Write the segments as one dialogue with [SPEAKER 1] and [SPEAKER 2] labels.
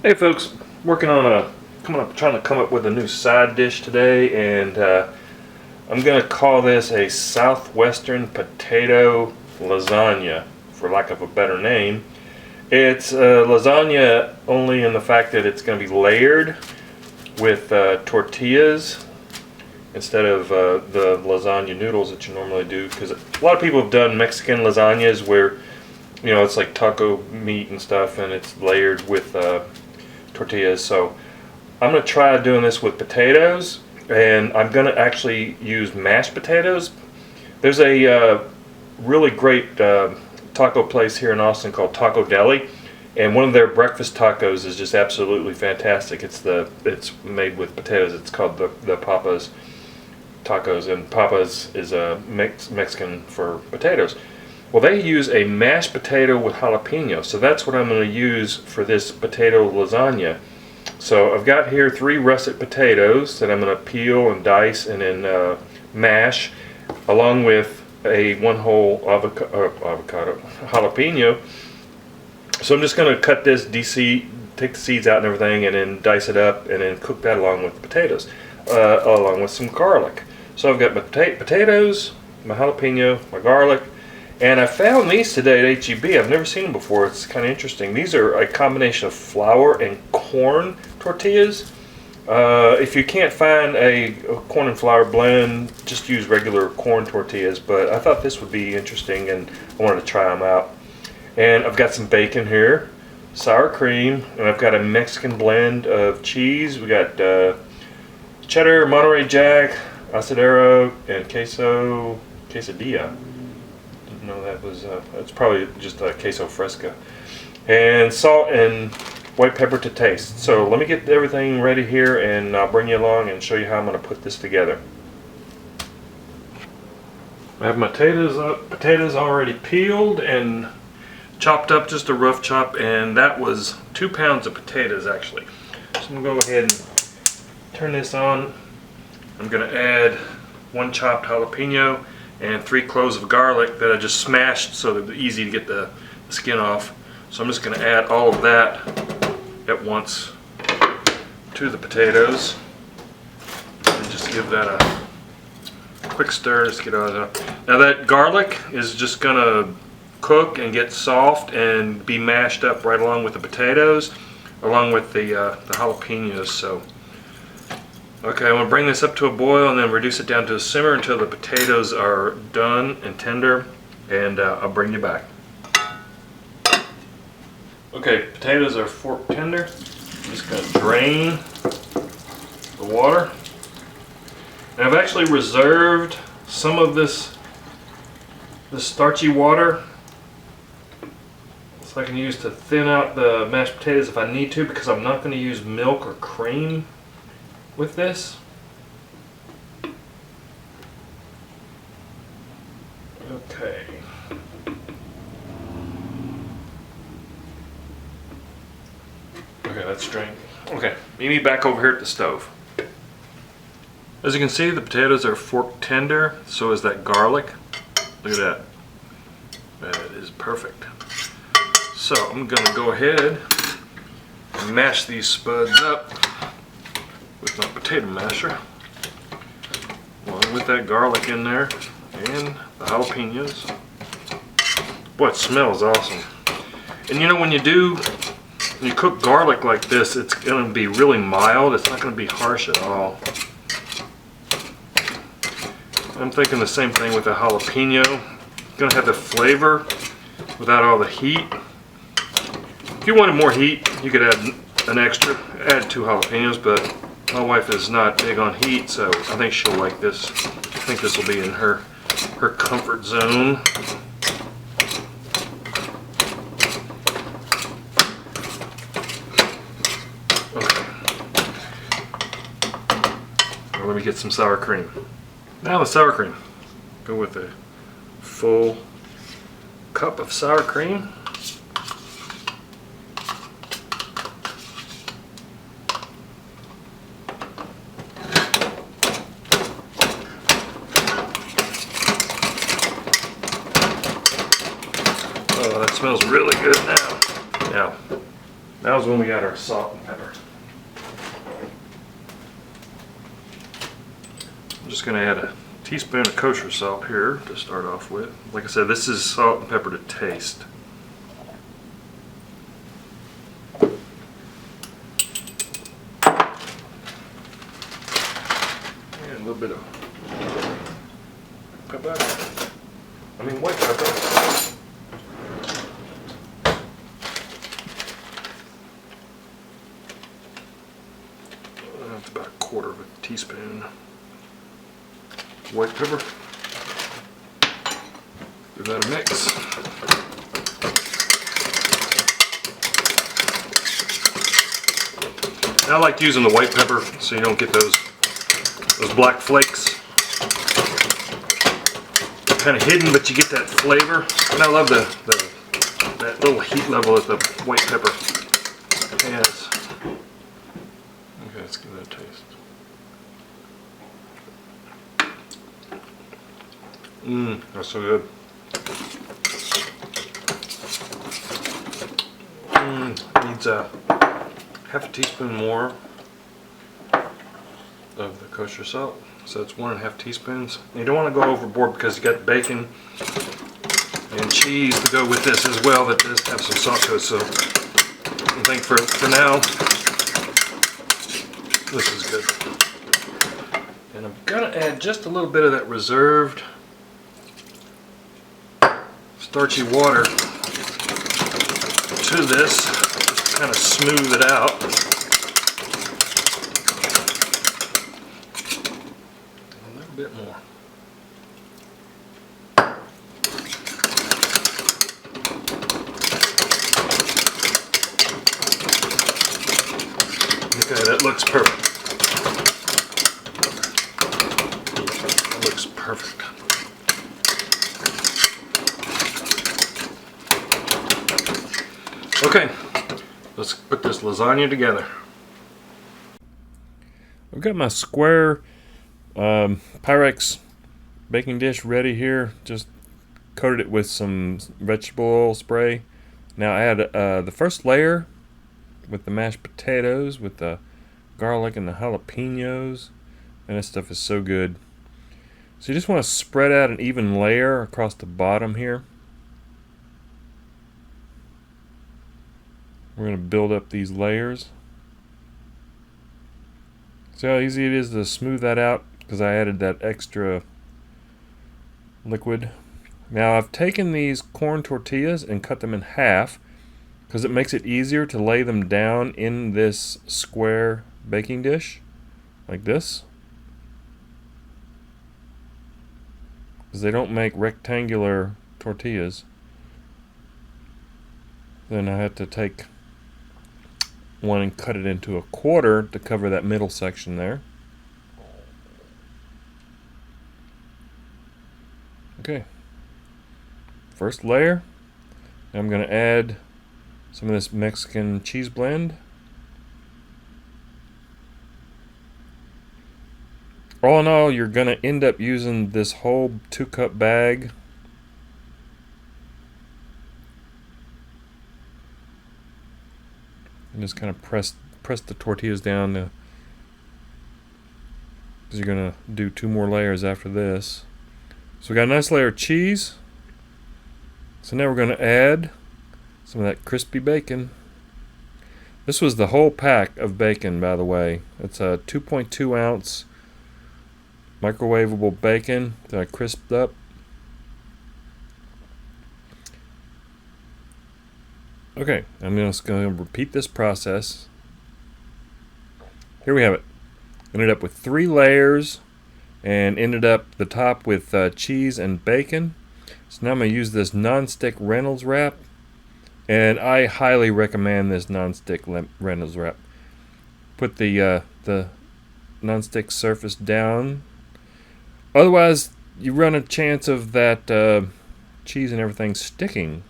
[SPEAKER 1] Hey folks, trying to come up with a new side dish today, and I'm gonna call this a Southwestern potato lasagna, for lack of a better name. It's lasagna only in the fact that it's gonna be layered with tortillas instead of the lasagna noodles that you normally do, because a lot of people have done Mexican lasagnas where it's like taco meat and stuff, and it's layered with tortillas. So I'm going to try doing this with potatoes, and I'm going to actually use mashed potatoes. There's a really great taco place here in Austin called Taco Deli, and one of their breakfast tacos is just absolutely fantastic. It's made with potatoes. It's called the Papa's tacos, and Papa's is a Mexican for potatoes. Well, they use a mashed potato with jalapeno, so that's what I'm going to use for this potato lasagna. So I've got here 3 russet potatoes that I'm going to peel and dice and then mash, along with one whole avocado jalapeno. So I'm just going to cut this, take the seeds out and everything, and then dice it up and then cook that along with the potatoes, along with some garlic. So I've got my potatoes, my jalapeno, my garlic. And I found these today at HEB. I've never seen them before. It's kind of interesting. These are a combination of flour and corn tortillas. If you can't find a corn and flour blend, just use regular corn tortillas. But I thought this would be interesting, and I wanted to try them out. And I've got some bacon here, sour cream, and I've got a Mexican blend of cheese. We got cheddar, Monterey Jack, asadero, and quesadilla. No, that's probably just a queso fresca, and salt and white pepper to taste. So let me get everything ready here, and I'll bring you along and show you how I'm going to put this together. I have my potatoes already peeled and chopped up, just a rough chop, and that was 2 pounds of potatoes actually. So I'm going to go ahead and turn this on. I'm going to add 1 chopped jalapeno and 3 cloves of garlic that I just smashed so that they're easy to get the skin off. So I'm just going to add all of that at once to the potatoes and just give that a quick stir. Just get all that. Now that garlic is just going to cook and get soft and be mashed up right along with the potatoes, along with the jalapenos. So okay, I'm going to bring this up to a boil and then reduce it down to a simmer until the potatoes are done and tender, and I'll bring you back. Okay, potatoes are fork tender. I'm just going to drain the water. And I've actually reserved some of this starchy water so I can use to thin out the mashed potatoes if I need to, because I'm not going to use milk or cream with this. Okay. Okay, that's drained. Okay, meet me back over here at the stove. As you can see, the potatoes are fork tender, so is that garlic. Look at that. That is perfect. So I'm gonna go ahead and mash these spuds up with my potato masher, along with that garlic in there and the jalapenos. Boy, it smells awesome. And when you cook garlic like this, it's going to be really mild. It's not going to be harsh at all. I'm thinking the same thing with the jalapeno. Going to have the flavor without all the heat. If you wanted more heat, you could add an extra, add 2 jalapenos, but my wife is not big on heat, so I think she'll like this. I think this will be in her comfort zone. Okay. Now let me get some sour cream. Now the sour cream. Go with a full cup of sour cream. Oh, that smells really good now. Now, Now's when we got our salt and pepper. I'm just going to add a teaspoon of kosher salt here to start off with. Like I said, this is salt and pepper to taste. And a little bit of pepper. White pepper. That's about a quarter of a teaspoon. White pepper. Give that a mix. I like using the white pepper so you don't get those black flakes. Kind of hidden, but you get that flavor. And I love that little heat level that the white pepper has. Okay, let's give that a taste. That's so good. Needs a half a teaspoon more of the kosher salt. So it's 1.5 teaspoons. And you don't want to go overboard because you got bacon and cheese to go with this as well that does have some salt to it. So I think for now, this is good. And I'm going to add just a little bit of that reserved starchy water to this, just to kind of smooth it out. A little bit more. Okay, that looks perfect. That looks perfect. Okay, let's put this lasagna together. I've got my square Pyrex baking dish ready here. Just coated it with some vegetable oil spray. Now I add the first layer with the mashed potatoes, with the garlic and the jalapenos. And this stuff is so good. So you just want to spread out an even layer across the bottom here. We're going to build up these layers. See how easy it is to smooth that out because I added that extra liquid. Now I've taken these corn tortillas and cut them in half because it makes it easier to lay them down in this square baking dish like this, because they don't make rectangular tortillas. Then I have to take one and cut it into a quarter to cover that middle section there. Okay, first layer. I'm going to add some of this Mexican cheese blend. All in all, you're going to end up using this whole 2-cup bag. And just kind of press the tortillas down because you're going to do 2 more layers after this. So we got a nice layer of cheese. So now we're going to add some of that crispy bacon. This was the whole pack of bacon, by the way. It's a 2.2 ounce microwavable bacon that I crisped up. Okay, I'm just going to repeat this process. Here we have it. Ended up with 3 layers and ended up the top with cheese and bacon. So now I'm going to use this non-stick Reynolds wrap, and I highly recommend this non-stick Reynolds wrap. Put the non-stick surface down. Otherwise, you run a chance of that cheese and everything sticking.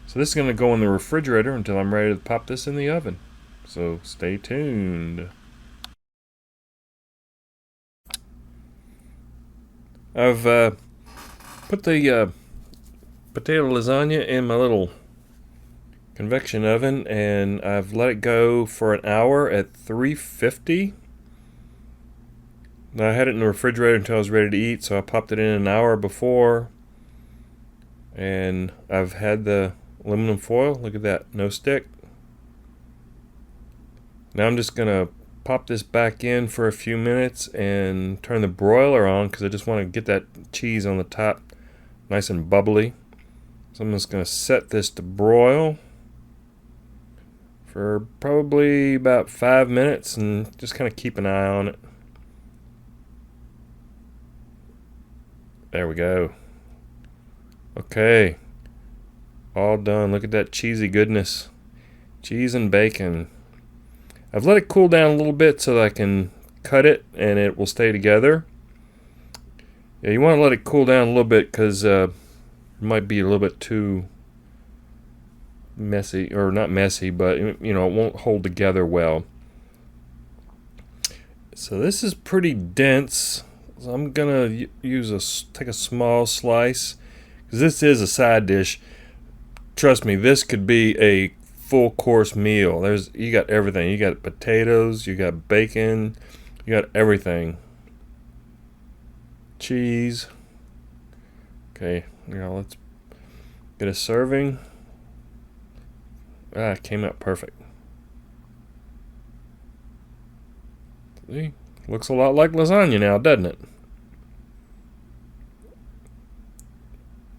[SPEAKER 1] So this is going to go in the refrigerator until I'm ready to pop this in the oven. So stay tuned. I've put the potato lasagna in my little convection oven, and I've let it go for an hour at 350. Now I had it in the refrigerator until I was ready to eat, so I popped it in an hour before. And I've had the aluminum foil. Look at that, no stick. Now I'm just gonna pop this back in for a few minutes and turn the broiler on because I just want to get that cheese on the top nice and bubbly. So I'm just gonna set this to broil for probably about 5 minutes and just kind of keep an eye on it. There we go. Okay, all done. Look at that cheesy goodness. Cheese and bacon. I've let it cool down a little bit so that I can cut it and it will stay together. Yeah, you want to let it cool down a little bit because it might be a little bit too messy, or not messy, but you know, it won't hold together well. So this is pretty dense. So I'm gonna take a small slice because this is a side dish. Trust me, this could be a full course meal. You got everything. You got potatoes, you got bacon, you got everything. Cheese. Okay, let's get a serving. It came out perfect. See? Looks a lot like lasagna now, doesn't it?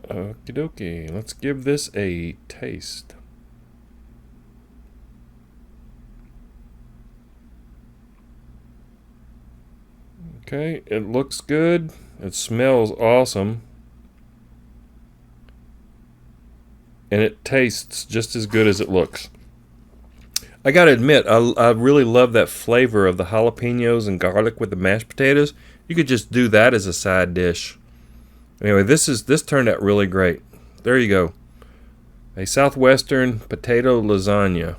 [SPEAKER 1] Okie dokie. Let's give this a taste. Okay, it looks good. It smells awesome. And it tastes just as good as it looks. I gotta admit, I really love that flavor of the jalapenos and garlic with the mashed potatoes. You could just do that as a side dish. Anyway, this turned out really great. There you go. A Southwestern potato lasagna.